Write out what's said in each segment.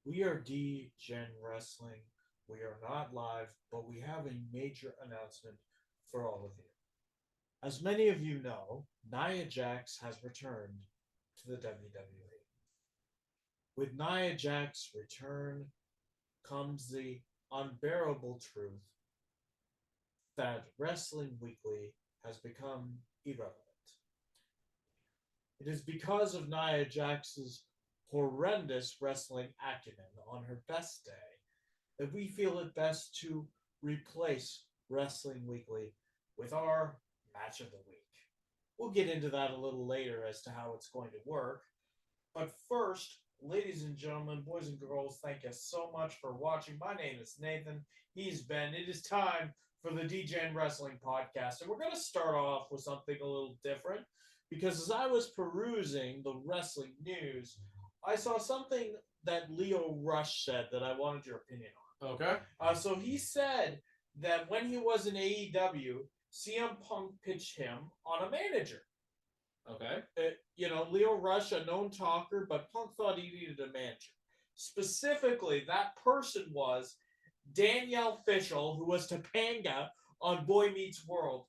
We are Degen Wrestling. We are not live, but we have a major announcement for all of you. As many of you know, Nia Jax has returned to the WWE. With Nia Jax's return comes the unbearable truth that Wrestling Weekly has become irrelevant. It is because of Nia Jax's horrendous wrestling acumen on her best day that we feel it best to replace Wrestling Weekly with our match of the week. We'll get into that a little later as to how it's going to work. But first, ladies and gentlemen, boys and girls, thank you so much for watching. My name is Nathan. He's Ben. It is time for the Degen Wrestling Podcast. And we're going to start off with something a little different because as I was perusing the wrestling news, I saw something that Lio Rush said that I wanted your opinion on. Okay. So he said that when he was in AEW, CM Punk pitched him on a manager. Okay. Lio Rush, a known talker, but Punk thought he needed a manager. Specifically, that person was Danielle Fishel, who was Topanga on Boy Meets World.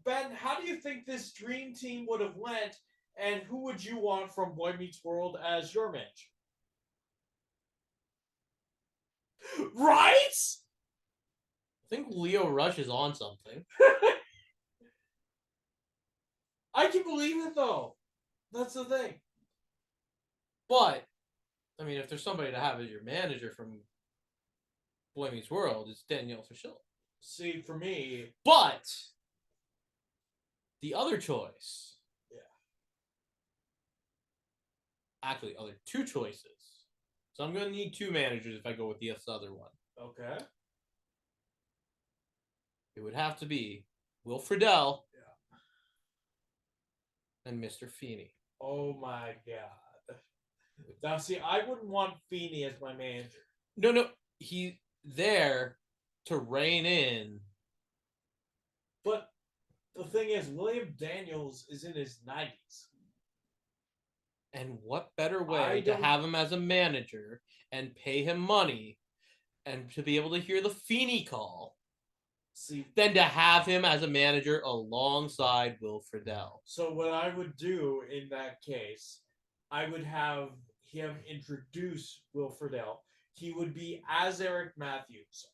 Ben, how do you think this dream team would have went, and who would you want from Boy Meets World as your manager? Right? I think Lio Rush is on something. I can believe it, though. That's the thing. But, I mean, if there's somebody to have as your manager from Boy Meets World, it's Danielle Fishel. See, for me... But, the other choice... Yeah. Actually, other two choices. So I'm going to need two managers if I go with the other one. Okay. It would have to be Will Friedle. Yeah. And Mr. Feeney. Oh my god. Now, see, I wouldn't want Feeney as my manager. No. He's there to rein in. But the thing is, William Daniels is in his 90s. And what better way to have him as a manager and pay him money and to be able to hear the Feeney call than to have him as a manager alongside Will Friedle. So what I would do in that case, I would have him introduce Will Friedle. He would be as Eric Matthews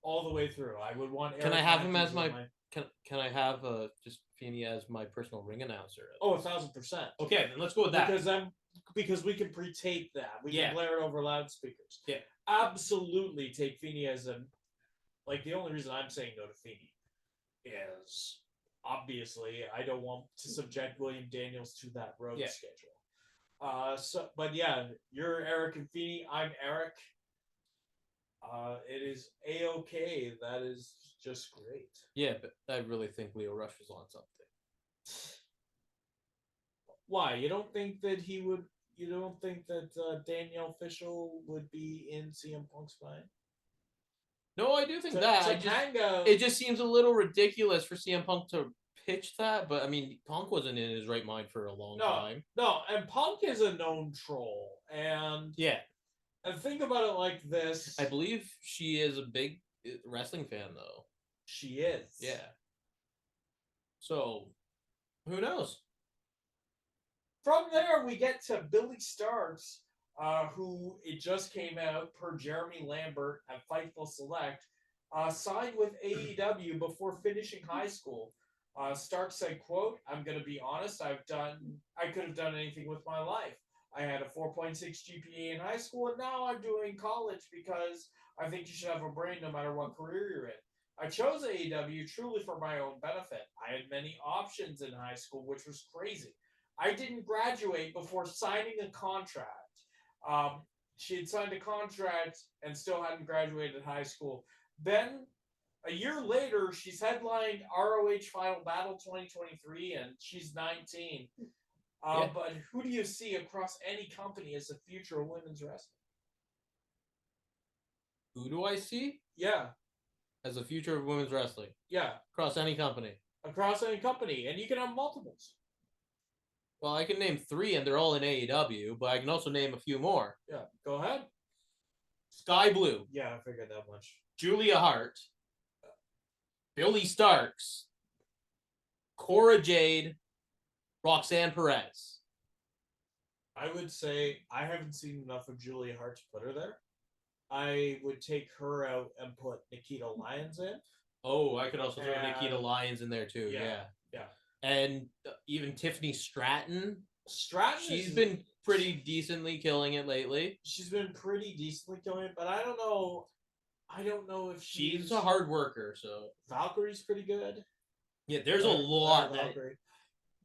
all the way through. I would want Eric Can I have Matthews him as my... Can I have just Feeney as my personal ring announcer? Oh, 1,000%. Okay, then let's go with that. Because we can pre-tape that. We can blare it over loudspeakers. Yeah. Absolutely take Feeney as a... Like, the only reason I'm saying no to Feeney is, obviously, I don't want to subject William Daniels to that road schedule. But yeah, you're Eric and Feeney. I'm Eric. It is A-OK. That is just great. Yeah, but I really think Lio Rush is on something. Why? You don't think that he would... You don't think that Danielle Fishel would be in CM Punk's mind? No, I do think that. It just seems a little ridiculous for CM Punk to pitch that, but I mean, Punk wasn't in his right mind for a long time. No, and Punk is a known troll, and think about it like this. I believe she is a big wrestling fan, though. She is. Yeah. So, who knows? From there, we get to Billy Starks, who it just came out per Jeremy Lambert at Fightful Select, signed with AEW before finishing high school. Starks said, quote, "I'm going to be honest, I could have done anything with my life. I had a 4.6 GPA in high school, and now I'm doing college because I think you should have a brain no matter what career you're in. I chose AEW truly for my own benefit. I had many options in high school, which was crazy. I didn't graduate before signing a contract." She had signed a contract and still hadn't graduated high school. Then, a year later, she's headlined ROH Final Battle 2023, and she's 19. But who do you see across any company as the future of women's wrestling? Who do I see? Yeah. As the future of women's wrestling? Yeah. Across any company? Across any company, and you can have multiples. Well, I can name 3, and they're all in AEW, but I can also name a few more. Yeah, go ahead. Sky Blue. Yeah, I figured that much. Julia Hart. Billy Starks. Cora Jade. Roxanne Perez. I would say I haven't seen enough of Julia Hart to put her there. I would take her out and put Nikita Lyons in. Oh, I could also throw Nikita Lyons in there too. Yeah. And even Tiffany Stratton. She's been pretty decently killing it lately. She's been pretty decently killing it, but I don't know if she's a hard worker. So Valkyrie's pretty good. Yeah, there's a lot that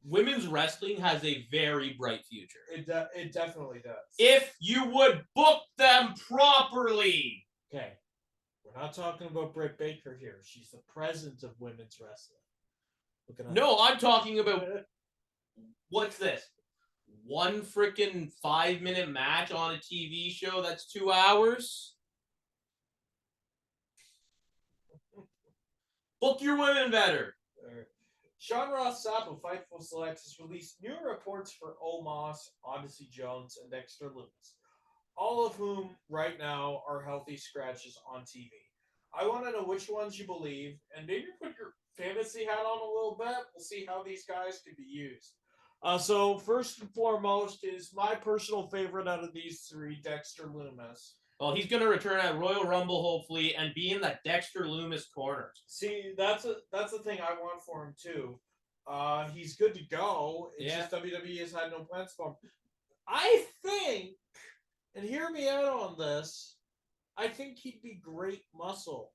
women's wrestling has a very bright future. It definitely does. If you would book them properly. Okay. We're not talking about Britt Baker here. She's the president of women's wrestling. No, I'm talking about what's this? One freaking 5-minute match on a TV show that's 2 hours? Book your women better. Sean Ross Sapp of Fightful Selects has released new reports for Omos, Odyssey Jones, and Dexter Lumis, all of whom right now are healthy scratches on TV. I want to know which ones you believe, and maybe put your fantasy hat on a little bit. We'll see how these guys could be used. So first and foremost is my personal favorite out of these three, Dexter Lumis. Well, he's going to return at Royal Rumble, hopefully, and be in that Dexter Lumis corner. See, that's the thing I want for him, too. He's good to go. It's just WWE has had no plans for him. I think, and hear me out on this, I think he'd be great muscle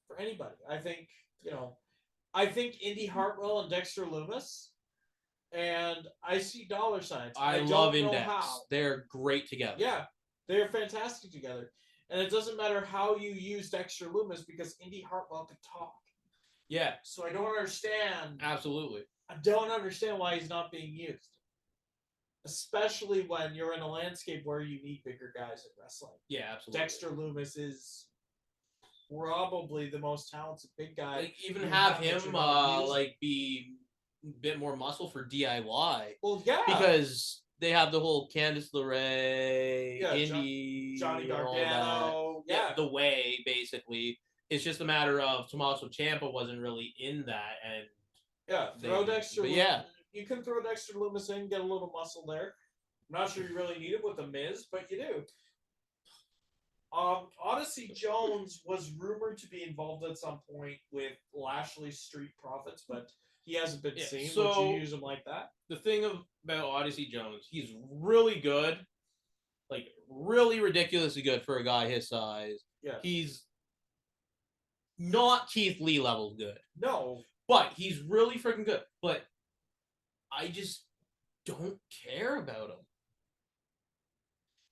for anybody. I think Indy Hartwell and Dexter Lumis, and I see dollar signs. I love Index. They're great together. Yeah. They're fantastic together. And it doesn't matter how you use Dexter Lumis because Indy Hartwell can talk. Yeah. So I don't understand. Absolutely. I don't understand why he's not being used. Especially when you're in a landscape where you need bigger guys in wrestling. Yeah, absolutely. Dexter Lumis is probably the most talented big guy. Like, even have him be a bit more muscle for DIY. Well, yeah. Because they have the whole Candice LeRae, Indy, Johnny Gargano, the way basically. It's just a matter of Tommaso Ciampa wasn't really in that, and throw Dexter. But you can throw Dexter Lumis in, get a little muscle there. I'm not sure you really need it with the Miz, but you do. Odyssey Jones was rumored to be involved at some point with Lashley's Street Profits, but he hasn't been seen. Would you use him like that? The thing about Odyssey Jones, he's really good. Like, really ridiculously good for a guy his size. Yeah. He's not Keith Lee level good. No. But he's really freaking good. But I just don't care about him.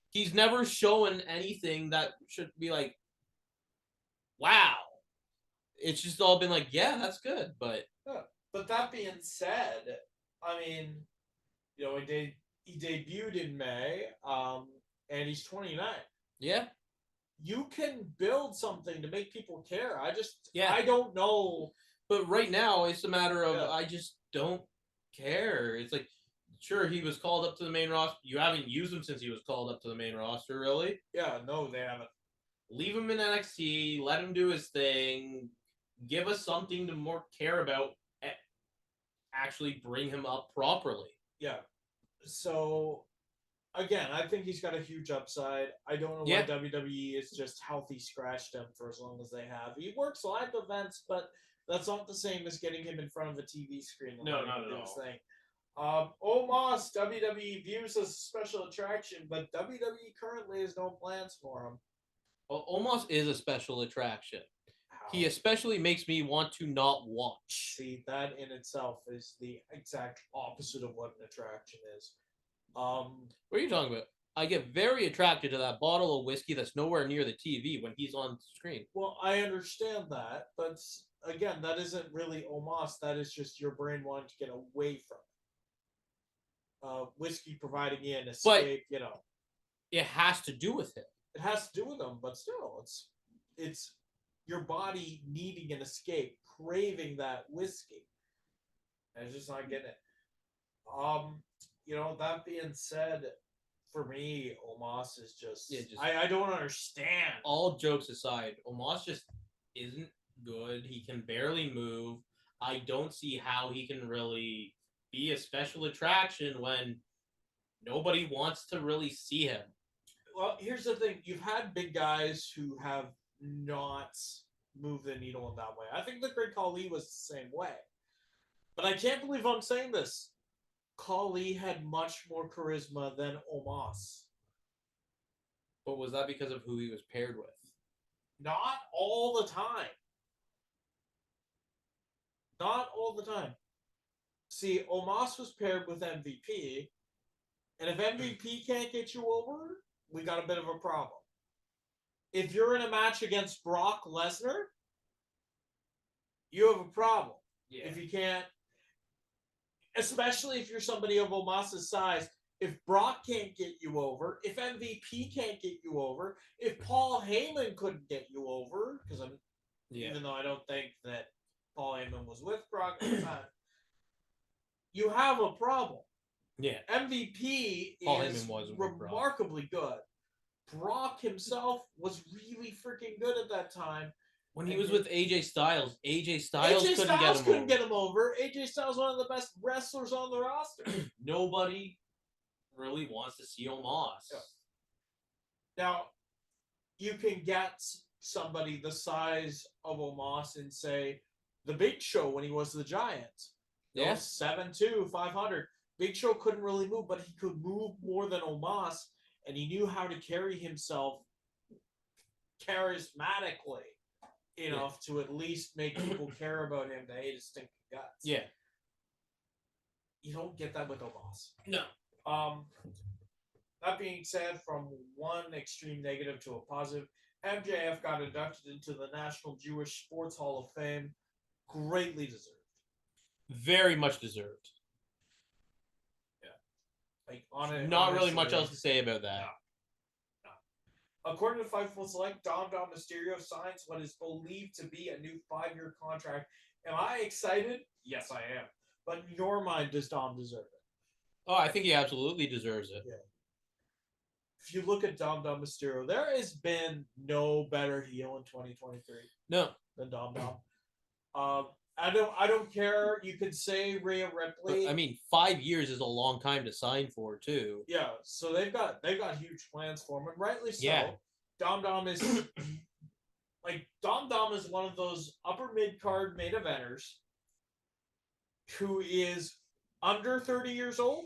He's never shown anything that should be like, wow. It's just all been like, yeah, that's good, but... Yeah. But that being said, I mean, he debuted in May, and he's 29. Yeah. You can build something to make people care. I don't know. But right now, it's a matter of I just don't care. It's like, sure, he was called up to the main roster. You haven't used him since he was called up to the main roster, really? Yeah, no, they haven't. Leave him in NXT. Let him do his thing. Give us something to more care about. Actually bring him up properly. Yeah. So, again, I think he's got a huge upside. I don't know why WWE is just healthy scratched him for as long as they have. He works live events, but that's not the same as getting him in front of a TV screen. No, not at all. Omos, WWE views as a special attraction, but WWE currently has no plans for him. Well, Omos is a special attraction. He especially makes me want to not watch. See, that in itself is the exact opposite of what an attraction is. What are you talking about? I get very attracted to that bottle of whiskey that's nowhere near the TV when he's on screen. Well, I understand that, but again, that isn't really Omos. That is just your brain wanting to get away from it. Whiskey providing you an escape, It has to do with it. It has to do with them, but still, it's your body needing an escape, craving that whiskey. I'm just not getting it. That being said, for me, Omos is just, Yeah, just I don't understand. All jokes aside, Omos just isn't good. He can barely move. I don't see how he can really be a special attraction when nobody wants to really see him. Well, here's the thing. You've had big guys who have not moved the needle in that way. I think the Great Khali was the same way. But I can't believe I'm saying this. Khali had much more charisma than Omos. But was that because of who he was paired with? Not all the time. Not all the time. See, Omos was paired with MVP, and if MVP can't get you over, we got a bit of a problem. If you're in a match against Brock Lesnar, you have a problem. Yeah. If you can't, especially if you're somebody of Omos's size, if Brock can't get you over, if MVP can't get you over, if Paul Heyman couldn't get you over, because even though I don't think that Paul Heyman was with Brock at the time, you have a problem. Yeah. MVP Paul is Heyman was remarkably good. Brock himself was really freaking good at that time. When he was with AJ Styles, AJ Styles couldn't get him over. AJ Styles one of the best wrestlers on the roster. Nobody really wants to see Omos. Yeah. Now, you can get somebody the size of Omos and say the Big Show when he was the Giant. Yeah. 7'2", 500. Big Show couldn't really move, but he could move more than Omos, and he knew how to carry himself charismatically enough to at least make people care about him to hate his stinking guts. Yeah. You don't get that with Omos. No. That being said, from one extreme negative to a positive, MJF got inducted into the National Jewish Sports Hall of Fame. Greatly deserved. Very much deserved. Yeah. Like honestly, not really much else to say about that. No. According to Fightful Select, Dom Mysterio signs what is believed to be a new 5-year contract. Am I excited? Yes, I am. But in your mind, does Dom deserve it? Oh, I think he absolutely deserves it. Yeah. If you look at Dom Mysterio, there has been no better heel in 2023. No. Than Dom. I don't care. You could say Rhea Ripley. But, I mean, 5 years is a long time to sign for too. Yeah, so they've got huge plans for him, and rightly so. Yeah. Dom is Dom is one of those upper mid card main eventers who is under 30 years old,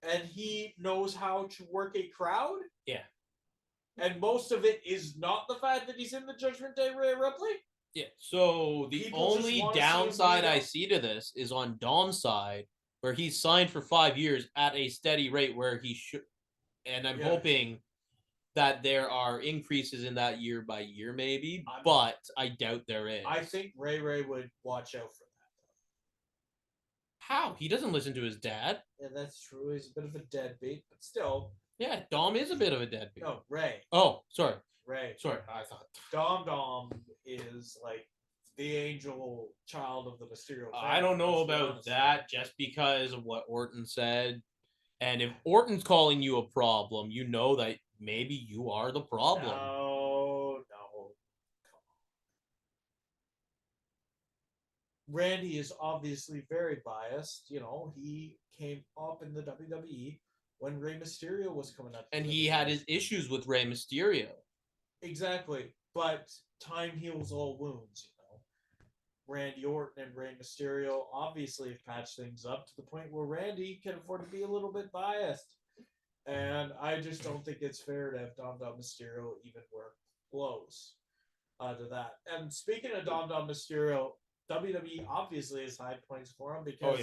and he knows how to work a crowd. Yeah. And most of it is not the fact that he's in the Judgment Day Rhea Ripley. Yeah. So the only downside I see to this is on Dom's side, where he's signed for 5 years at a steady rate where he should, and I'm hoping that there are increases in that year by year, maybe, but I doubt there is. I think Ray would watch out for that. How? He doesn't listen to his dad. Yeah, that's true. He's a bit of a deadbeat, but still. Yeah, Dom is a bit of a deadbeat. No, Ray. Oh, sorry. Ray. Sorry, I thought. Dom is like the angel child of the Mysterio family. I don't know about that just because of what Orton said. And if Orton's calling you a problem, you know that maybe you are the problem. No. Come on. Randy is obviously very biased. You know, he came up in the WWE when Rey Mysterio was coming up. And he had his issues with Rey Mysterio. Exactly. But time heals all wounds, you know. Randy Orton and Rey Mysterio obviously have patched things up to the point where Randy can afford to be a little bit biased. And I just don't think it's fair to have Dom Mysterio even work close to that. And speaking of Dom Mysterio, WWE obviously has high points for him because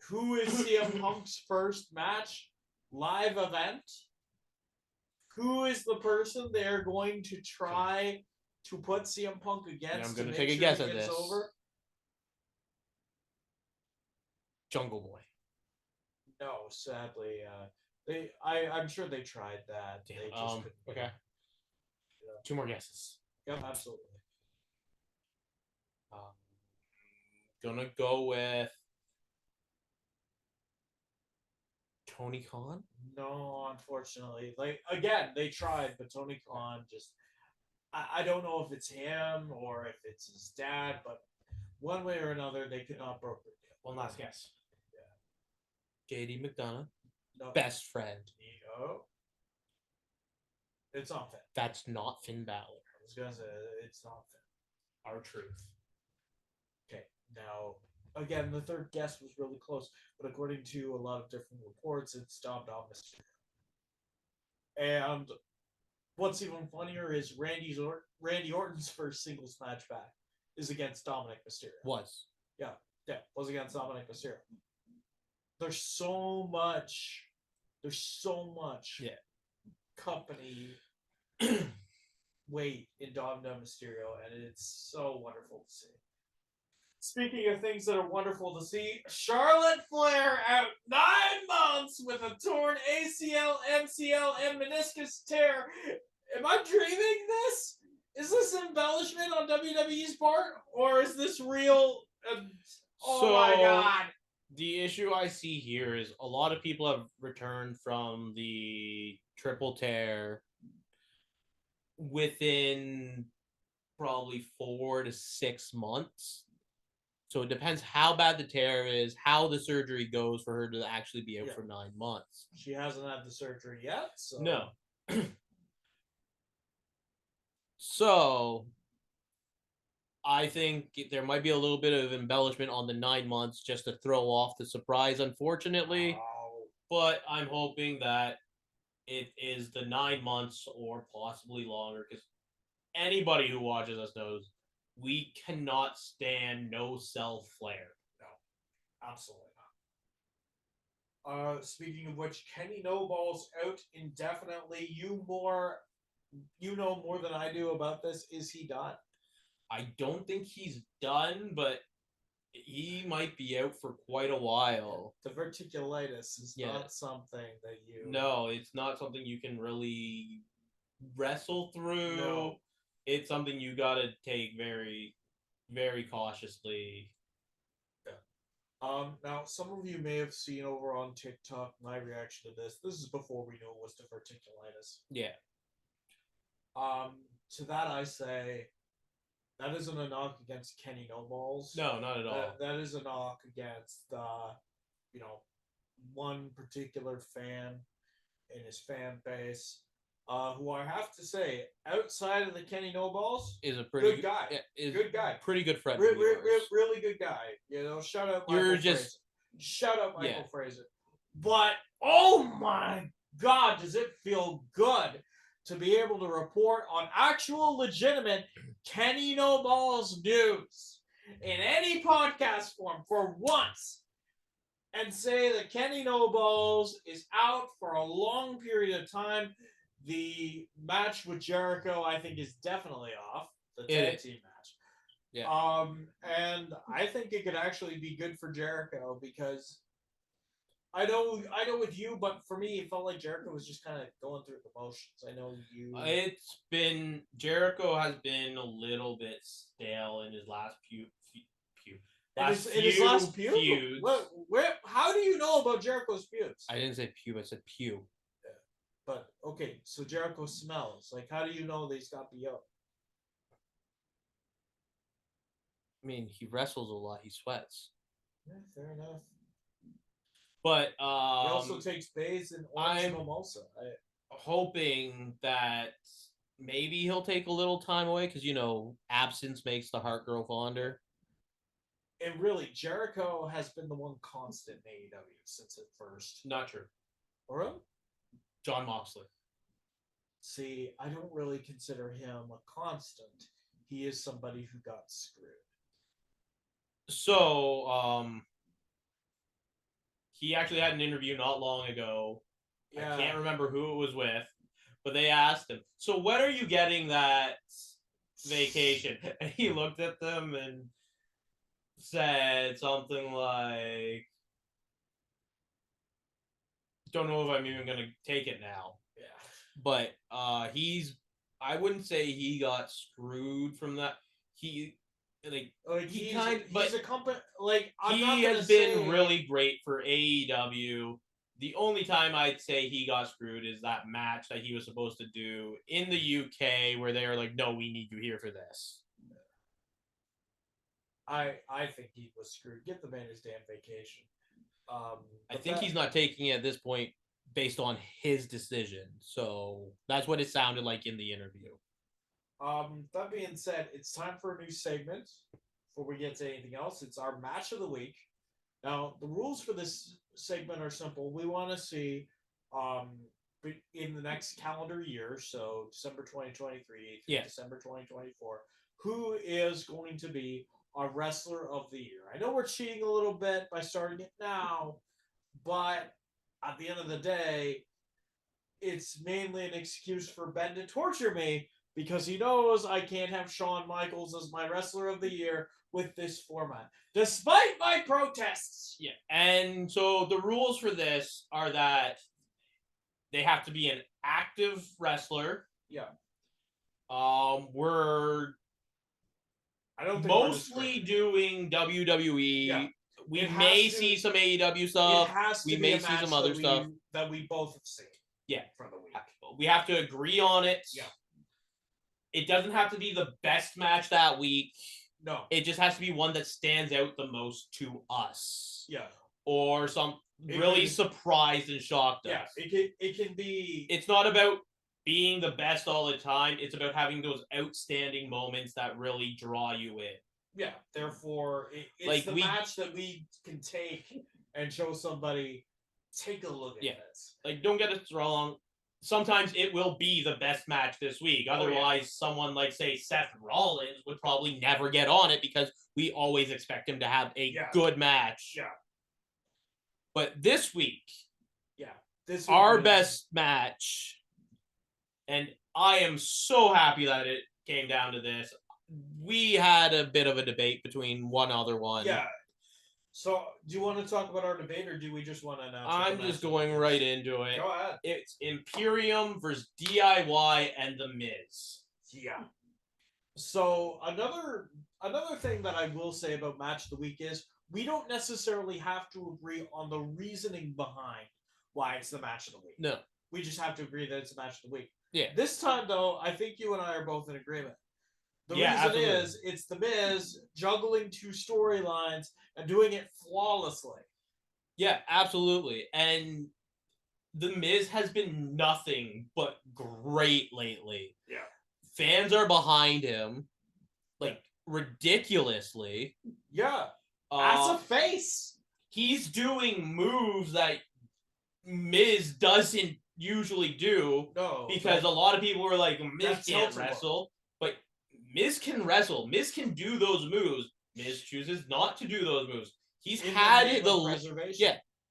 who is CM Punk's first match live event? Who is the person they're going to try to put CM Punk against? And I'm going to take a guess at this. Over? Jungle Boy. No, sadly, I'm sure they tried that. Damn. They just couldn't. Okay. Yeah. 2 more guesses. Yep, absolutely. Gonna go with Tony Khan? No, unfortunately. Like, again, they tried, but Tony Khan just... I don't know if it's him or if it's his dad, but one way or another, they could not broker it. One last guess. Yeah. JD McDonough. No. Best friend. Oh. It's not Finn. That's not Finn Balor. I was gonna say it's not Finn. R-Truth. Okay, now again, the third guess was really close, but according to a lot of different reports, it's Dominik Mysterio. And what's even funnier is Randy Orton's first singles match back is against Dominik Mysterio. Was against Dominik Mysterio. There's so much company weight in Dominik Mysterio, and it's so wonderful to see. Speaking of things that are wonderful to see, Charlotte Flair out 9 months with a torn ACL, MCL, and meniscus tear. Am I dreaming this? Is this embellishment on WWE's part, or is this real? My God. The issue I see here is a lot of people have returned from the triple tear within probably 4 to 6 months. So it depends how bad the tear is, how the surgery goes for her to actually be out for 9 months. She hasn't had the surgery yet, so... No. So, I think there might be a little bit of embellishment on the 9 months just to throw off the surprise, unfortunately. Oh. But I'm hoping that it is the 9 months or possibly longer, because anybody who watches us knows we cannot stand no-sell Flair. No, absolutely not. Speaking of which, Kenny No Balls out indefinitely. You know more than I do about this. Is he done? I don't think he's done, but he might be out for quite a while. The verticulitis is not something that you... No, it's not something you can really wrestle through. No. It's something you gotta take very, very cautiously. Yeah. Now, some of you may have seen over on TikTok my reaction to this. This is before we knew it was diverticulitis. Yeah. To that I say, that isn't a knock against Kenny No Balls. No, not at all. That is a knock against, one particular fan in his fan base, who I have to say, outside of the Kenny No Balls, is a pretty good guy. Good guy. Pretty good friend. Really good guy. Shout out Michael Fraser. Shout out Michael Fraser. But, oh my God, does it feel good to be able to report on actual legitimate Kenny No Balls news in any podcast form for once, and say that Kenny No Balls is out for a long period of time. The match with Jericho, I think, is definitely off. The tag team match. Yeah. And I think it could actually be good for Jericho, because I know with you, but for me, it felt like Jericho was just kind of going through the motions. I know you... Jericho has been a little bit stale in his last few feuds. How do you know about Jericho's feuds? I didn't say pube, I said pew. Yeah. But, okay, so Jericho smells. Like, how do you know that he's got BO? I mean, he wrestles a lot, he sweats. Yeah, fair enough. But he also takes baths in orange mimosa. Hoping that maybe he'll take a little time away, because absence makes the heart grow fonder. And really, Jericho has been the one constant in AEW since at first. Not true. Really? Jon Moxley. See, I don't really consider him a constant. He is somebody who got screwed. So, he actually had an interview not long ago. Yeah. I can't remember who it was with, but they asked him, so when are you getting that vacation? And he looked at them and said something like, don't know if I'm even going to take it now. Yeah. But I wouldn't say he got screwed from that. He's a company. Like, he has been really great for AEW The only time I'd say he got screwed is that match that he was supposed to do in the UK where they were like, no, we need you here for this. I think he was screwed. Get the man his damn vacation. I think he's not taking it at this point based on his decision. So that's what it sounded like in the interview. That being said, it's time for a new segment. Before we get to anything else, it's our match of the week. Now, the rules for this segment are simple. We want to see in the next calendar year, so December 2023 through December 2024, who is going to be our wrestler of the year. I know we're cheating a little bit by starting it now, but at the end of the day, it's mainly an excuse for Ben to torture me because he knows I can't have Shawn Michaels as my wrestler of the year with this format, despite my protests. Yeah, and so the rules for this are that they have to be an active wrestler. Yeah. We're mostly doing WWE. Yeah. We may see some AEW stuff. We may see some other stuff that we both have seen. Yeah, for the week. We have to agree on it. Yeah. It doesn't have to be the best match that week. No. It just has to be one that stands out the most to us. Yeah. Or really surprised and shocked us. Yeah, it can be... It's not about being the best all the time. It's about having those outstanding moments that really draw you in. Yeah, therefore, it's the match that we can take and show somebody, take a look at this. Like, don't get us wrong. Sometimes it will be the best match this week. Otherwise, someone like, say, Seth Rollins would probably never get on it because we always expect him to have a good match. Yeah. But this week, this our best match, and I am so happy that it came down to this. We had a bit of a debate between one other one. Yeah. So, do you want to talk about our debate, or do we just want to announce? I'm just going right into it. Go ahead. It's Imperium versus DIY and The Miz. Yeah. So another thing that I will say about match of the week is we don't necessarily have to agree on the reasoning behind why it's the match of the week. No. We just have to agree that it's the match of the week. Yeah. This time, though, I think you and I are both in agreement. The reason absolutely. is it's The Miz juggling two storylines and doing it flawlessly. Yeah, absolutely. And The Miz has been nothing but great lately. Yeah. Fans are behind him, like, ridiculously. Yeah. As a face. He's doing moves that Miz doesn't usually do. No. Because a lot of people were like, Miz can't wrestle. But Miz can wrestle. Miz can do those moves. Miz chooses not to do those moves. He's had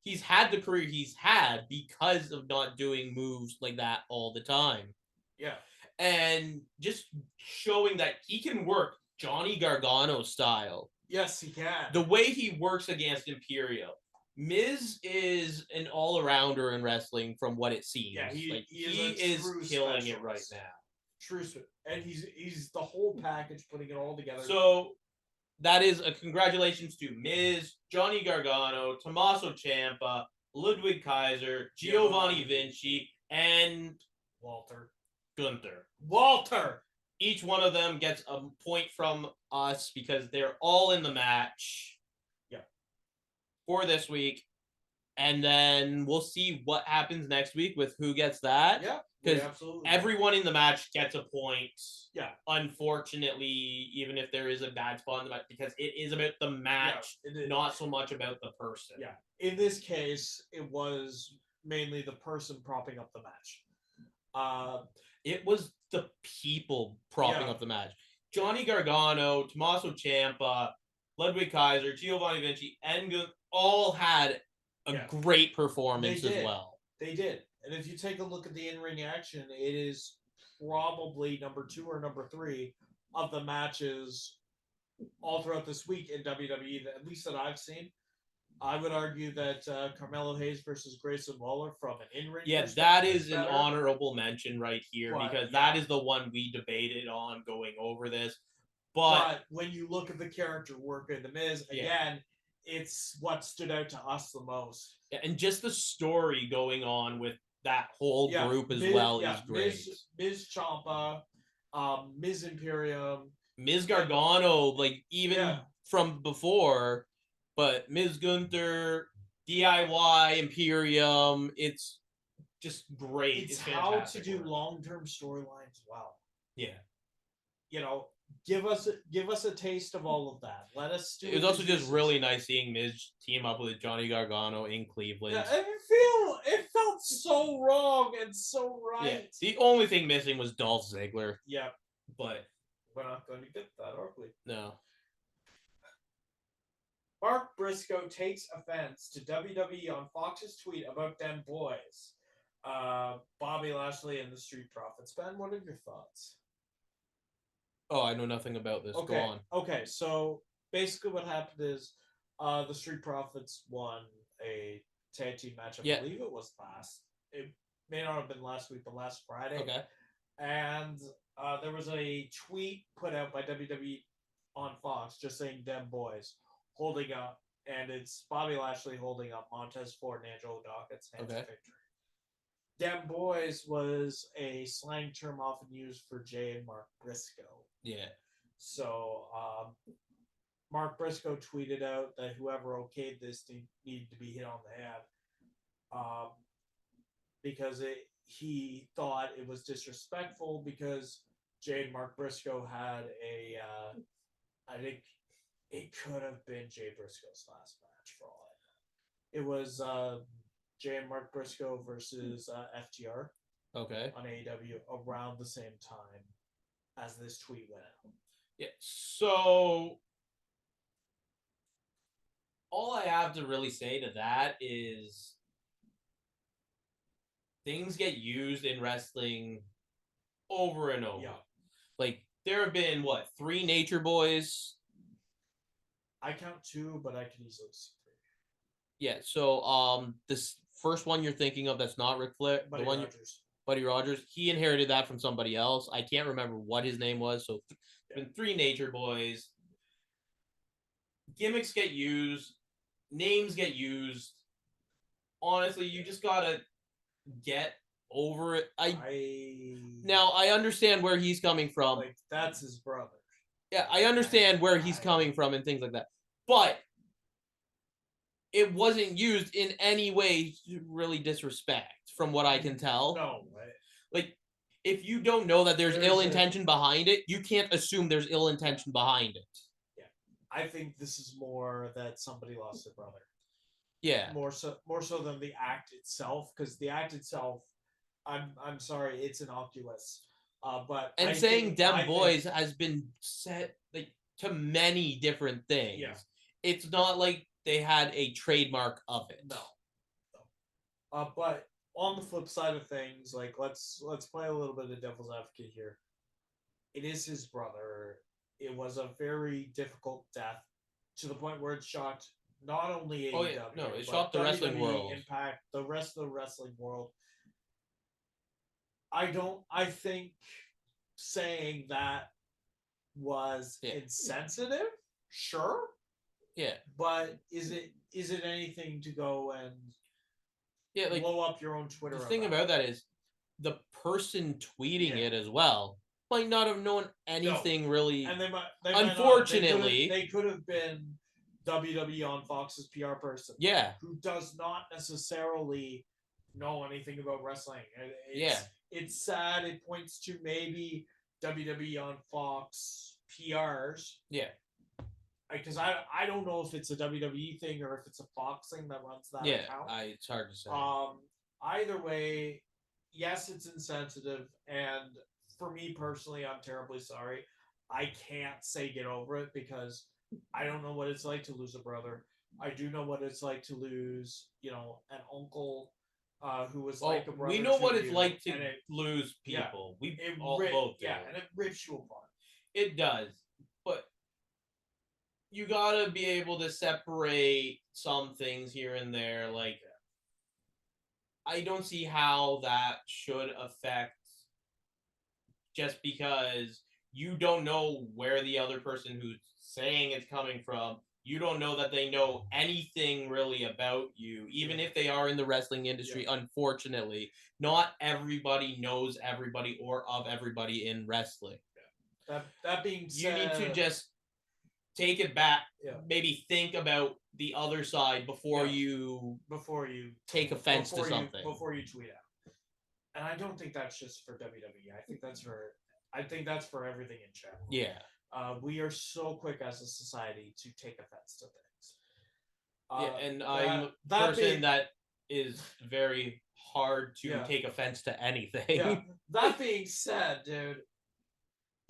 he's had the career he's had because of not doing moves like that all the time. Yeah. And just showing that he can work Johnny Gargano style. Yes, he can. The way he works against Imperio. Miz is an all-arounder in wrestling from what it seems. Yeah, he is killing it right now. True. And he's the whole package, putting it all together. So that is a congratulations to Miz, Johnny Gargano, Tommaso Ciampa, Ludwig Kaiser, Giovanni Vinci, and Gunther. Walter! Each one of them gets a point from us because they're all in the match. Yeah. For this week. And then we'll see what happens next week with who gets that. Yeah. Because everyone in the match gets a point. Yeah. Unfortunately, even if there is a bad spot in the match, because it is about the match, not so much about the person. Yeah. In this case, it was mainly the person propping up the match. It was the people propping up the match. Johnny Gargano, Tommaso Ciampa, Ludwig Kaiser, Giovanni Vinci, and all had a great performance as well. They did. And if you take a look at the in-ring action, it is probably number 2 or number 3 of the matches all throughout this week in WWE, at least that I've seen. I would argue that Carmelo Hayes versus Grayson Waller from an in-ring perspective, that is an honorable mention right here because that is the one we debated on going over this. But when you look at the character work in The Miz, again, it's what stood out to us the most. Yeah, and just the story going on with that whole group as well is great. Miz Ciampa, Miz Imperium, Miz Gargano, like even from before, but Miz Gunther, DIY, Imperium, it's just great. It's how to do long-term storylines well. Yeah. Give us a taste of all of that. Let us do it. Was also just really nice seeing Miz team up with Johnny Gargano in Cleveland. Yeah, it felt so wrong and so right. Yeah. The only thing missing was Dolph Ziggler. Yeah. But we're not going to get that, are we? No. Mark Briscoe takes offense to WWE on Fox's tweet about them boys. Bobby Lashley and the Street Profits. Ben, what are your thoughts? Oh, I know nothing about this. Okay. Go on. Okay, so basically what happened is the Street Profits won a tag team match. I believe it was it may not have been last week, but last Friday. Okay. And there was a tweet put out by WWE on Fox just saying them boys holding up, and it's Bobby Lashley holding up Montez Ford and Angelo Dawkins' hands of victory. Dem Boys was a slang term often used for Jay and Mark Briscoe. Yeah. So Mark Briscoe tweeted out that whoever okayed this needed to be hit on the head because he thought it was disrespectful because Jay and Mark Briscoe had I think it could have been Jay Briscoe's last match for all I know. It was Jay and Mark Briscoe versus FTR. Okay. On AEW around the same time as this tweet went out. Yeah. So all I have to really say to that is things get used in wrestling over and over. Yeah. Like there have been 3 Nature Boys. I count 2, but I can easily see 3. Yeah. So this first one you're thinking of that's not Ric Flair, Buddy Rogers, he inherited that from somebody else. I can't remember what his name was. So been 3 Nature Boys. Gimmicks get used, names get used. Honestly, you just gotta get over it. Now I understand where he's coming from. Like that's his brother. Yeah, I understand where he's coming from and things like that. But it wasn't used in any way to really disrespect, from what I can tell. No. Like, if you don't know that there's ill intention behind it, you can't assume there's ill intention behind it. Yeah. I think this is more that somebody lost their brother. Yeah. More so than the act itself, because the act itself, I'm sorry, it's innocuous. But saying them boys has been set to many different things. Yeah. It's not like they had a trademark of it. No. But on the flip side of things, like let's play a little bit of devil's advocate here. It is his brother. It was a very difficult death to the point where it shocked not only AEW, it shocked the wrestling world. Impact, the rest of the wrestling world. I think saying that was insensitive, sure. Yeah. But is it anything to go and blow up your own Twitter? The thing about that is the person tweeting it as well might not have known anything really. And they unfortunately, they could have been WWE on Fox's PR person. Yeah. Who does not necessarily know anything about wrestling. It's sad. It points to maybe WWE on Fox PRs. Yeah. Because I don't know if it's a WWE thing or if it's a Fox thing that runs that account. It's hard to say. Either way, yes, it's insensitive, and for me personally, I'm terribly sorry. I can't say get over it because I don't know what it's like to lose a brother. I do know what it's like to lose, an uncle who was like a brother. We know what it's like to lose people. We both do. Yeah, and it rips you apart. It does, but you gotta be able to separate some things here and there. Like, I don't see how that should affect just because you don't know where the other person who's saying it's coming from you don't know that they know anything really about you, even if they are in the wrestling industry. Unfortunately, not everybody knows everybody or of everybody in wrestling. That being said, you need to just take it back. Maybe think about the other side before you take offense to something. Before you tweet out. And I don't think that's just for WWE. I think that's for everything in general. Yeah. We are so quick as a society to take offense to things. And I'm a person that is very hard to take offense to anything. Yeah. That being said, dude,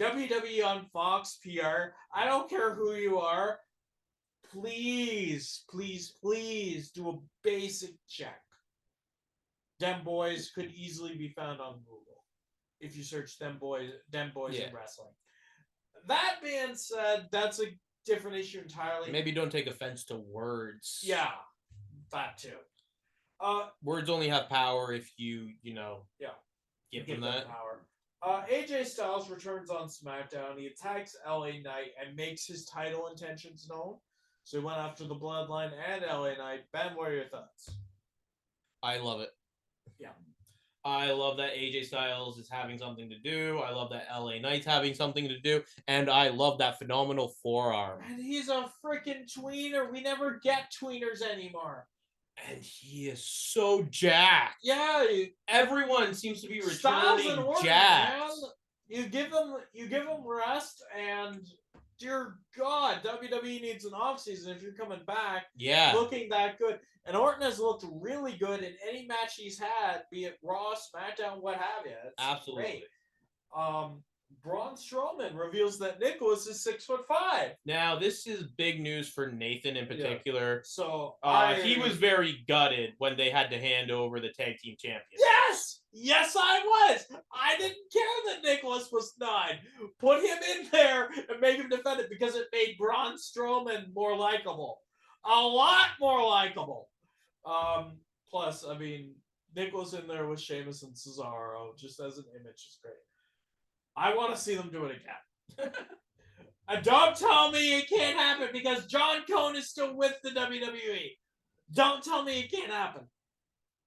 WWE on Fox PR, I don't care who you are, please do a basic check. Dem Boys could easily be found on Google if you search Dem Boys in wrestling. That being said, that's a different issue entirely. Maybe don't take offense to words. Yeah, that too. Words only have power if you give them that power. AJ Styles returns on SmackDown. He attacks LA Knight and makes his title intentions known. So he went after the Bloodline and LA Knight. Ben, what are your thoughts? I love it. Yeah. I love that AJ Styles is having something to do. I love that LA Knight's having something to do. And I love that phenomenal forearm. And he's a freaking tweener. We never get tweeners anymore. And he is so jacked. Yeah. Everyone seems to be returning jacked. You give him rest, and dear God, WWE needs an offseason if you're coming back looking that good. And Orton has looked really good in any match he's had, be it Raw, SmackDown, what have you. It's absolutely great. Braun Strowman reveals that Nicholas is 6'5". Now, this is big news for Nathan in particular. Yeah. So he was very gutted when they had to hand over the tag team champions. Yes, I was. I didn't care that Nicholas was 9. Put him in there and make him defend it because it made Braun Strowman more likable. A lot more likable. Plus, I mean, Nicholas in there with Sheamus and Cesaro just as an image is great. I want to see them do it again. And don't tell me it can't happen because John Cone is still with the WWE. Don't tell me it can't happen.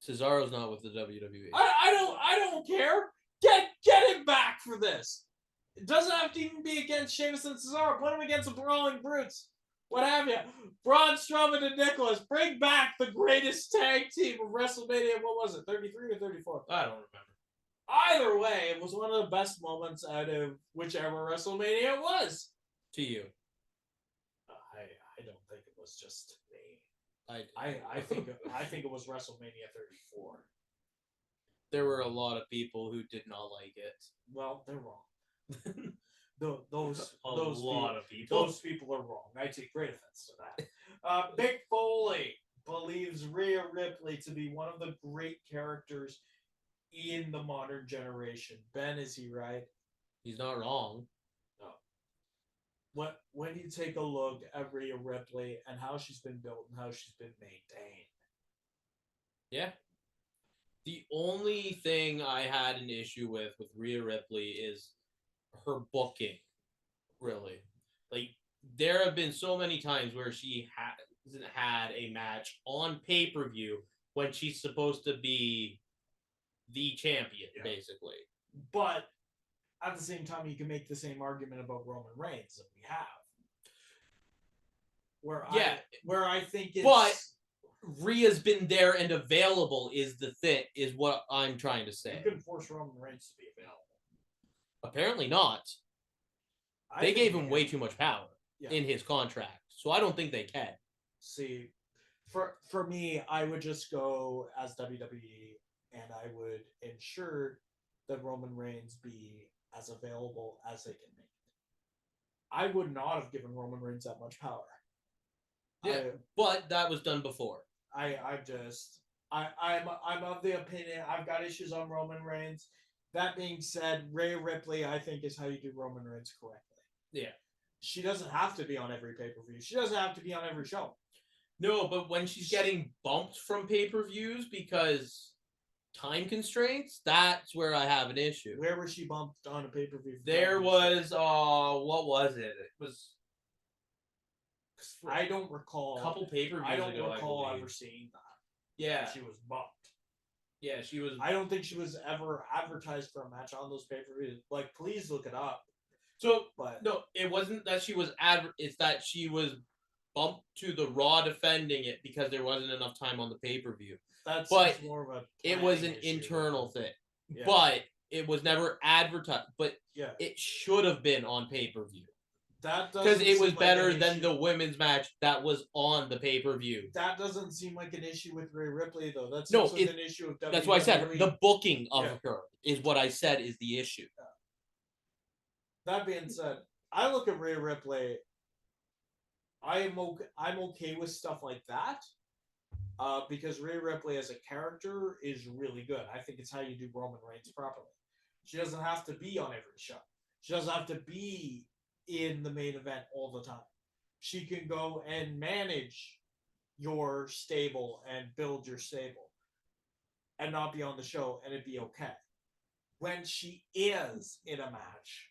Cesaro's not with the WWE. I don't care. Get him back for this. It doesn't have to even be against Sheamus and Cesaro. Put him against the Brawling Brutes. What have you? Braun Strowman and Nicholas. Bring back the greatest tag team of WrestleMania. What was it? 33 or 34? I don't remember. Either way, it was one of the best moments out of whichever WrestleMania it was. To you. I don't think it was just to me. I think it was WrestleMania 34. There were a lot of people who did not like it. Well, they're wrong. Those people are wrong. I take great offense to that. Mick Foley believes Rhea Ripley to be one of the great characters in the modern generation. Ben, is he right? He's not wrong. No. When you take a look at Rhea Ripley and how she's been built and how she's been maintained. Yeah. The only thing I had an issue with Rhea Ripley is her booking, really. Like, there have been so many times where she hasn't had a match on pay-per-view when she's supposed to be the champion, basically. But at the same time, you can make the same argument about Roman Reigns that we have. Where I think it's... But Rhea's been there and available is what I'm trying to say. You couldn't force Roman Reigns to be available. Apparently not. They gave him way too much power in his contract, so I don't think they can. See, for me, I would just go as WWE, and I would ensure that Roman Reigns be as available as they can make it. I would not have given Roman Reigns that much power. Yeah, but that was done before. I'm of the opinion I've got issues on Roman Reigns. That being said, Rhea Ripley, I think, is how you do Roman Reigns correctly. Yeah. She doesn't have to be on every pay-per-view. She doesn't have to be on every show. No, but when she's getting bumped from pay-per-views because time constraints, that's where I have an issue. Where was she bumped on a pay-per-view? There was, what was it? It was... I don't recall. A couple pay-per-views I don't ago, recall I believe. ever seeing that. Yeah. She was bumped. Yeah, she was. I don't think she was ever advertised for a match on those pay-per-views. Like, please look it up. So, but no, it wasn't that she was it's that she was bumped to the Raw defending it because there wasn't enough time on the pay-per-view. That's more of a it was an issue. Internal thing. Yeah. But it was never advertised. But yeah, it should have been on pay-per-view. That because it was better like than the women's match that was on the pay-per-view. That doesn't seem like an issue with Rhea Ripley, though. That No, seems like an issue of WWE. That's why I said the booking of her is what I said is the issue. That being said, I look at Rhea Ripley. I'm okay with stuff like that, because Rhea Ripley as a character is really good. I think it's how you do Roman Reigns properly. She doesn't have to be on every show. She doesn't have to be in the main event all the time. She can go and manage your stable and build your stable and not be on the show and it'd be okay. When she is in a match,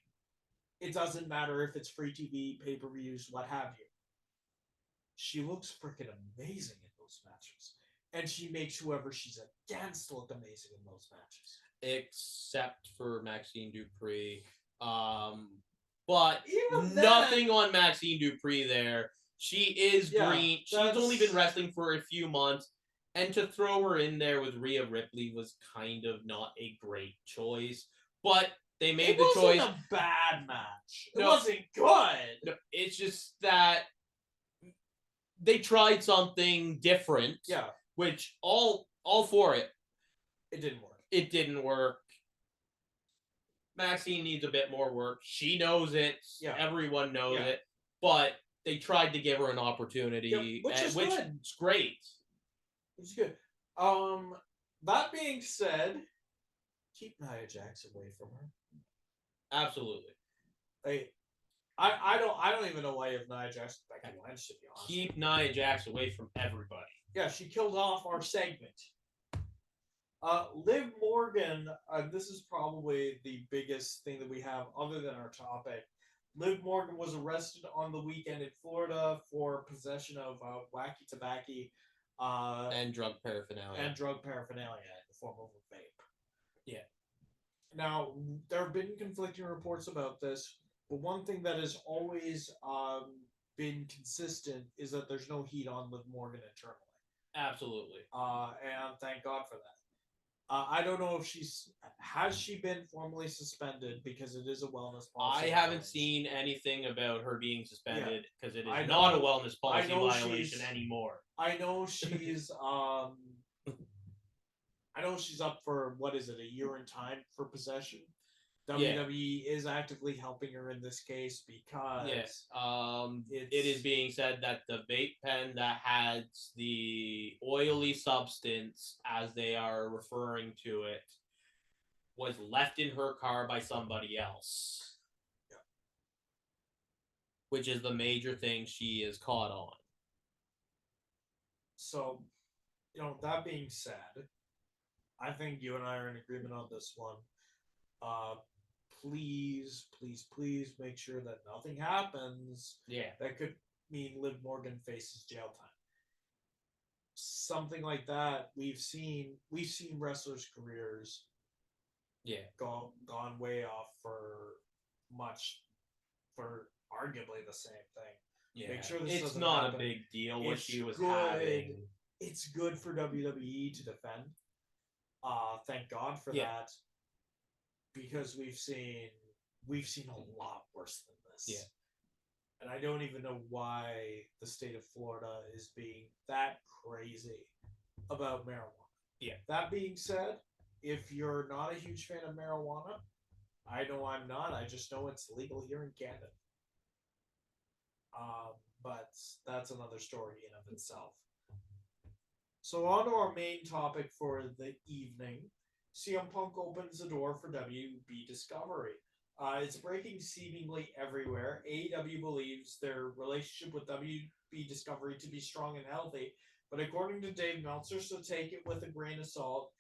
it doesn't matter if it's free TV, pay-per-views, what have you. She looks freaking amazing in those matches. And she makes whoever she's against look amazing in those matches. Except for Maxine Dupree. But nothing on Maxine Dupree there. She is green. She's only been wrestling for a few months. And to throw her in there with Rhea Ripley was kind of not a great choice. But they made the choice. It wasn't a bad match. It wasn't good. No, it's just that they tried something different. Yeah. Which, all for it. It didn't work. It didn't work. Maxine needs a bit more work. She knows it. Yeah. Everyone knows it. But they tried to give her an opportunity, which is great. It's good. That being said, keep Nia Jax away from her. Absolutely. I don't even know why you have Nia Jax and Becky Lynch, to be honest. Keep Nia Jax away from everybody. Yeah, she killed off our segment. Liv Morgan, this is probably the biggest thing that we have other than our topic. Liv Morgan was arrested on the weekend in Florida for possession of wacky tobacco and drug paraphernalia. in the form of a vape. Yeah. Now, there have been conflicting reports about this, but one thing that has always been consistent is that there's no heat on Liv Morgan internally. Absolutely. And thank God for that. I don't know if has she been formally suspended because it is a wellness policy. I haven't seen anything about her being suspended because it is not a wellness policy violation anymore. I know she's up for, what is it, a year in time for possession. WWE is actively helping her in this case because it is being said that the vape pen that has the oily substance, as they are referring to it, was left in her car by somebody else. Yeah. Which is the major thing she is caught on. So, that being said, I think you and I are in agreement on this one. Please make sure that nothing happens. Yeah. That could mean Liv Morgan faces jail time. Something like that. We've seen wrestlers' careers gone way off for arguably the same thing. Yeah. Make sure this it's not happen. A big deal what she was having. It's good for WWE to defend. Thank God for that. Because we've seen a lot worse than this. Yeah. And I don't even know why the state of Florida is being that crazy about marijuana. Yeah. That being said, if you're not a huge fan of marijuana, I know I'm not. I just know it's legal here in Canada. But that's another story in of itself. So on to our main topic for the evening. CM Punk opens the door for WB Discovery. It's breaking seemingly everywhere. AEW believes their relationship with WB Discovery to be strong and healthy, but according to Dave Meltzer, so take it with a grain of salt,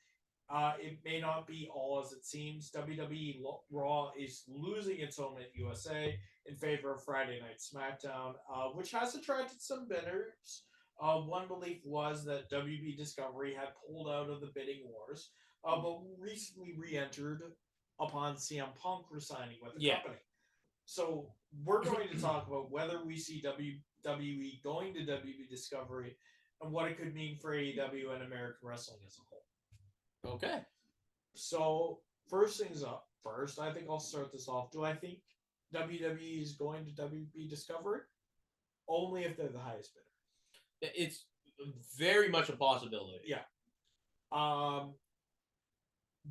It may not be all as it seems. WWE Raw is losing its home at USA in favor of Friday Night SmackDown, which has attracted some bidders. One belief was that WB Discovery had pulled out of the bidding wars, but recently re-entered upon CM Punk resigning with the company. So we're going to talk about whether we see WWE going to WB Discovery and what it could mean for AEW and American wrestling as a whole. Okay. So first things up. First, I think I'll start this off. Do I think WWE is going to WB Discovery? Only if they're the highest bidder. It's very much a possibility. Yeah.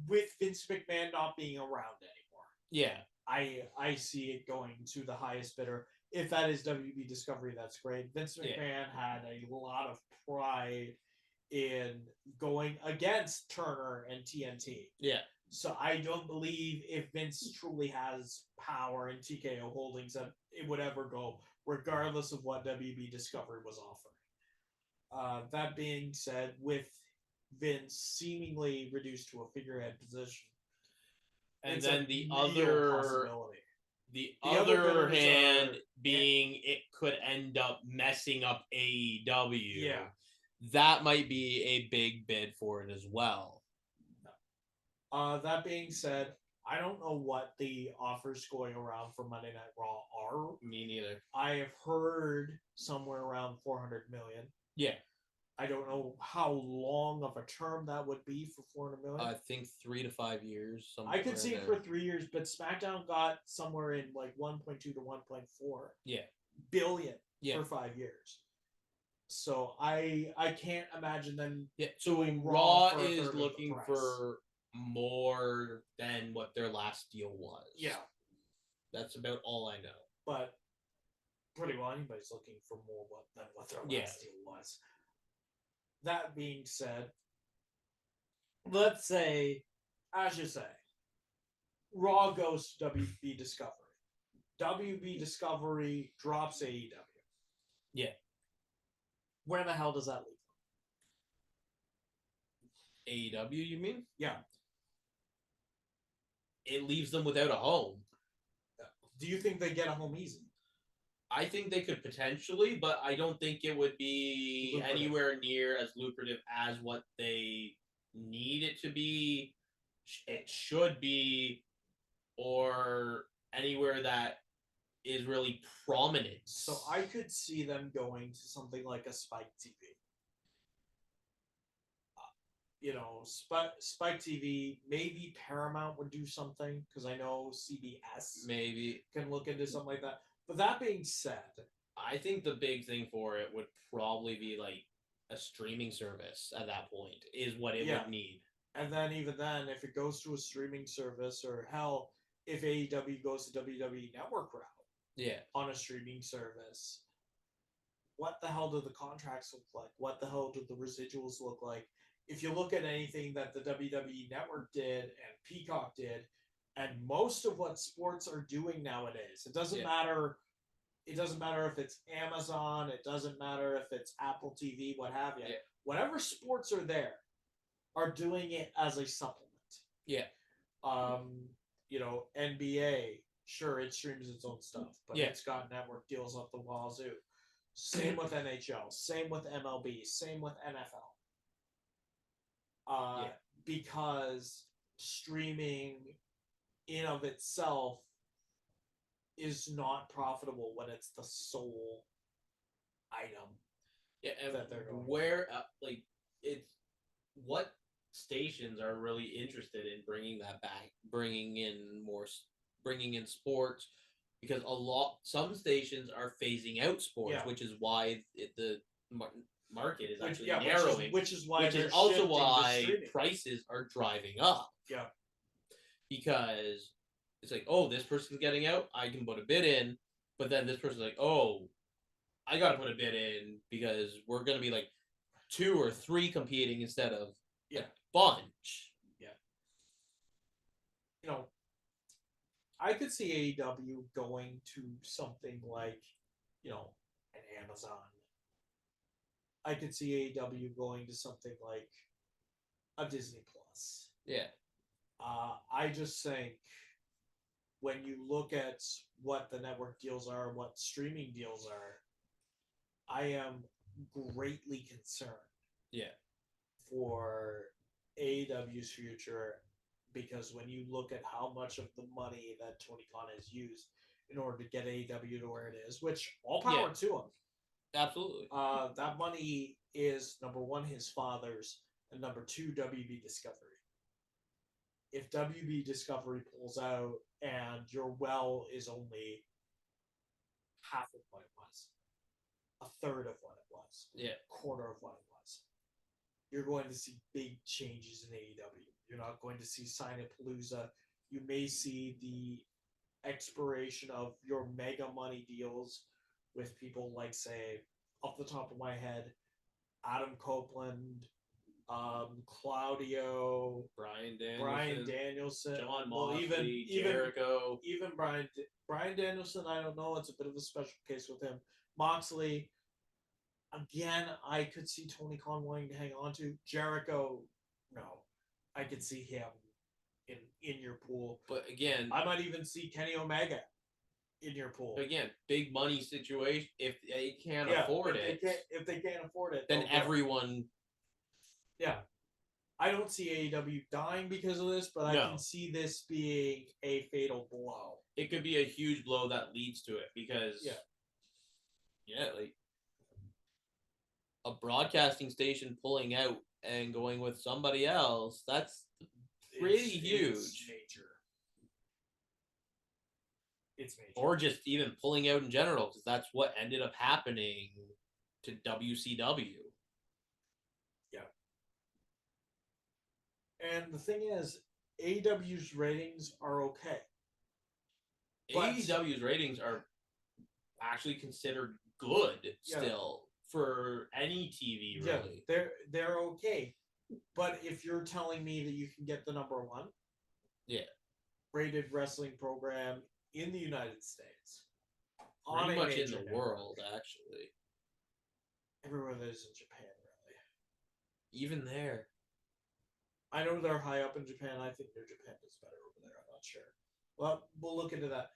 With Vince McMahon not being around anymore. Yeah. I see it going to the highest bidder. If that is WB Discovery, that's great. Vince McMahon had a lot of pride in going against Turner and TNT. Yeah. So I don't believe if Vince truly has power in TKO Holdings that it would ever go, regardless of what WB Discovery was offering. That being said, with Vince seemingly reduced to a figurehead position, and then the other hand being it could end up messing up AEW. Yeah. That might be a big bid for it as well. That being said, I don't know what the offers going around for Monday Night Raw are. Me neither. I have heard somewhere around $400 million. Yeah. I don't know how long of a term that would be for $400 million. I think 3 to 5 years. I could see it for 3 years, but SmackDown got somewhere in like 1.2 to 1.4 billion for 5 years. So I can't imagine them. Yeah. So Raw is looking for more than what their last deal was. Yeah. That's about all I know. But pretty well anybody's looking for more than what their last deal was. That being said, let's say, as you say, Raw goes to WB Discovery. WB Discovery drops AEW. Yeah. Where the hell does that leave them? AEW, you mean? Yeah. It leaves them without a home. Do you think they get a home easy? I think they could potentially, but I don't think it would be anywhere near as lucrative as what they need it to be. It should be, or anywhere that is really prominent. So I could see them going to something like a Spike TV. Spike TV, maybe Paramount would do something, because I know CBS maybe can look into something like that. But that being said, I think the big thing for it would probably be like a streaming service at that point is what it would need. And then even then, if it goes to a streaming service, or hell, if AEW goes to WWE Network route on a streaming service, what the hell do the contracts look like? What the hell do the residuals look like? If you look at anything that the WWE Network did and Peacock did, and most of what sports are doing nowadays, it doesn't matter. It doesn't matter if it's Amazon. It doesn't matter if it's Apple TV, what have you. Whatever sports are there, are doing it as a supplement. Yeah. NBA, sure, it streams its own stuff, but it's got network deals up the wazoo. Same with NHL. Same with MLB. Same with NFL. Because streaming in of itself is not profitable when it's the sole item. Yeah, and that they're going where it's what stations are really interested in bringing that back, bringing in sports, because some stations are phasing out sports, which is why the market is actually narrowing, which is also why prices are driving up. Yeah, because it's like, oh, this person's getting out, I can put a bid in, but then this person's like, oh, I gotta put a bid in because we're gonna be like 2 or 3 competing instead of a bunch. Yeah. I could see AEW going to something like, an Amazon. I could see AEW going to something like a Disney Plus. pointless. Yeah. I just think when you look at what the network deals are, what streaming deals are, I am greatly concerned. Yeah. For AEW's future, because when you look at how much of the money that Tony Khan has used in order to get AEW to where it is, which all power to him. Absolutely. That money is number one, his father's, and number two, WB Discovery. If WB Discovery pulls out and your well is only half of what it was, a third of what it was, quarter of what it was, you're going to see big changes in AEW. You're not going to see Sign-A-Palooza. You may see the expiration of your mega money deals with people like, say, off the top of my head, Adam Copeland, Claudio, Brian Danielson, John Moxley, Jericho, even Brian Danielson. I don't know. It's a bit of a special case with him. Moxley. Again, I could see Tony Khan wanting to hang on to. Jericho, no. I could see him in your pool. But again, I might even see Kenny Omega in your pool. Again, big money situation. If they can't afford it. If they can't afford it, then everyone. Yeah. I don't see AEW dying because of this, but I can see this being a fatal blow. It could be a huge blow that leads to it because. Yeah, like. A broadcasting station pulling out and going with somebody else, that's pretty huge. It's major. Or just even pulling out in general, because that's what ended up happening to WCW. Yeah. And the thing is, AEW's ratings are okay. AEW's ratings are actually considered good still. For any TV, really. Yeah, they're okay. But if you're telling me that you can get the number one rated wrestling program in the United States, pretty much in the world, actually. Everywhere that is in Japan, really. Even there. I know they're high up in Japan. I think their Japan is better over there. I'm not sure. Well, we'll look into that.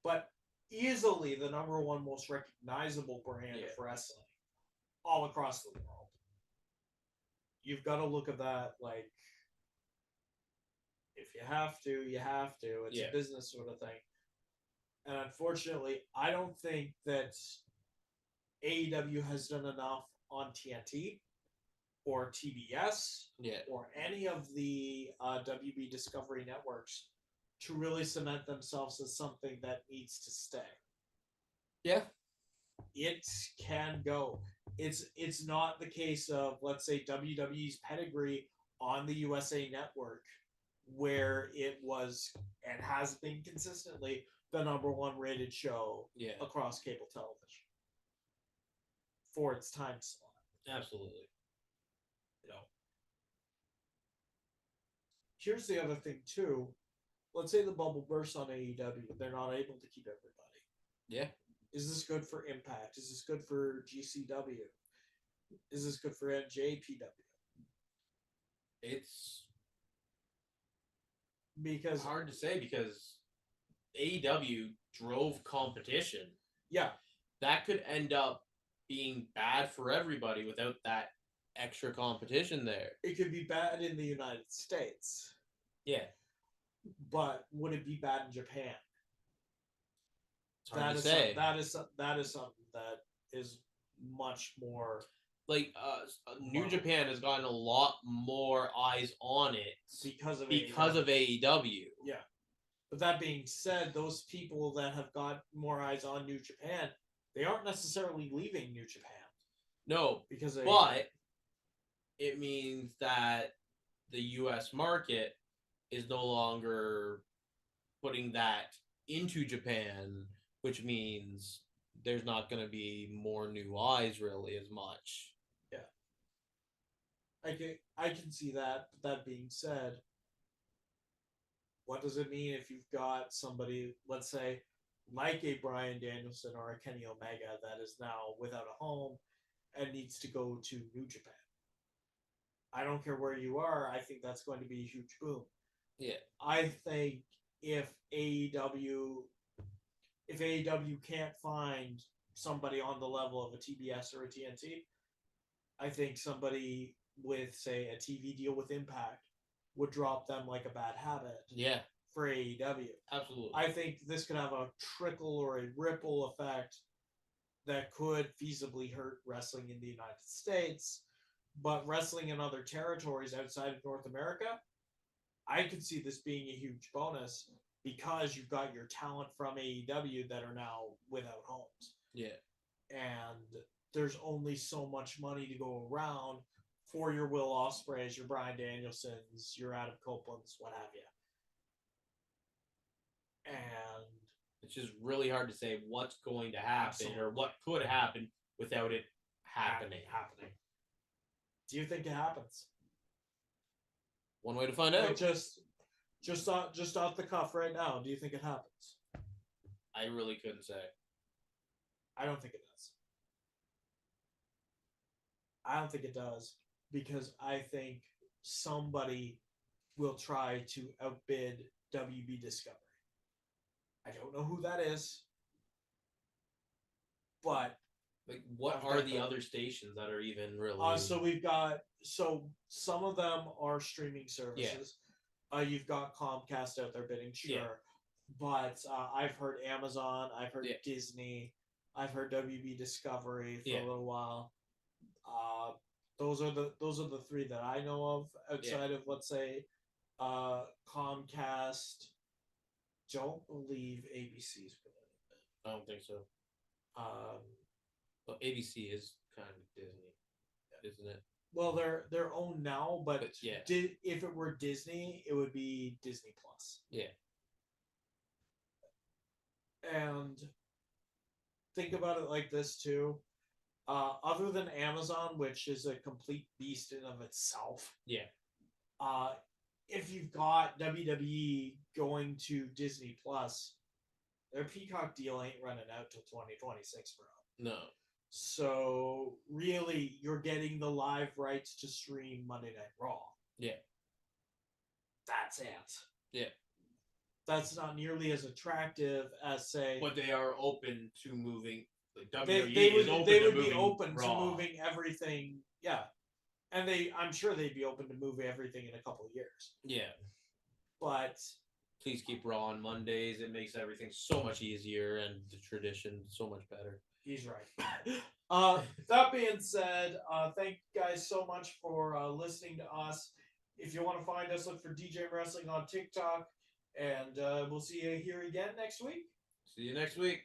But easily the number one most recognizable brand of wrestling. All across the world. You've got to look at that like, if you have to, you have to. It's a business sort of thing. And unfortunately, I don't think that AEW has done enough on TNT or TBS or any of the WB Discovery networks to really cement themselves as something that needs to stay. Yeah. It can go. It's not the case of, let's say, WWE's pedigree on the USA Network, where it was and has been consistently the number one rated show across cable television for its time slot. Absolutely. You know. Here's the other thing too. Let's say the bubble bursts on AEW. They're not able to keep everybody. Yeah. Is this good for Impact? Is this good for GCW? Is this good for NJPW? It's because hard to say because AEW drove competition. Yeah. That could end up being bad for everybody without that extra competition there. It could be bad in the United States. Yeah. But would it be bad in Japan? It's hard to say. That is something that is much more like New Japan has gotten a lot more eyes on it because of AEW. Yeah. But that being said, those people that have got more eyes on New Japan, they aren't necessarily leaving New Japan. No, but it means that the U.S. market is no longer putting that into Japan, which means there's not going to be more new eyes really as much. Yeah. I can see that. But that being said, what does it mean if you've got somebody, let's say, like a Bryan Danielson or a Kenny Omega that is now without a home and needs to go to New Japan? I don't care where you are. I think that's going to be a huge boom. Yeah. I think if AEW can't find somebody on the level of a TBS or a TNT, I think somebody with, say, a TV deal with Impact would drop them like a bad habit. Yeah. For AEW. Absolutely. I think this could have a trickle or a ripple effect that could feasibly hurt wrestling in the United States, but wrestling in other territories outside of North America, I could see this being a huge bonus because you've got your talent from AEW that are now without homes. Yeah. And there's only so much money to go around for your Will Ospreays, your Bryan Danielsons, your Adam Copelands, what have you. And it's just really hard to say what's going to happen or what could happen without it happening. Do you think it happens? One way to find out. Just off the cuff right now, do you think it happens? I really couldn't say. I don't think it does. I don't think it does because I think somebody will try to outbid WB Discovery. I don't know who that is, but like, what are the other stations that are even really? So we've got some of them are streaming services. Yeah. You've got Comcast out there bidding, sure, yeah. But I've heard Amazon, I've heard Disney, I've heard WB Discovery for a little while. Those are the three that I know of outside of, let's say, Comcast. Don't believe ABC's put it. I don't think so. Well, ABC is kind of Disney, isn't it? Well, they're owned now, but yeah. If it were Disney, it would be Disney Plus. Yeah. And think about it like this too. Other than Amazon, which is a complete beast in of itself. Yeah. If you've got WWE going to Disney Plus, their Peacock deal ain't running out till 2026, bro. No. So really, you're getting the live rights to stream Monday Night Raw. Yeah. That's it. Yeah. That's not nearly as attractive as, say... But they are open to moving... Like WWE they would be open to moving everything... Yeah. And I'm sure they'd be open to moving everything in a couple of years. Yeah. But... Please keep Raw on Mondays. It makes everything so much easier and the tradition so much better. He's right. That being said, thank you guys so much for listening to us. If you want to find us, look for Degen Wrestling on TikTok. And we'll see you here again next week. See you next week.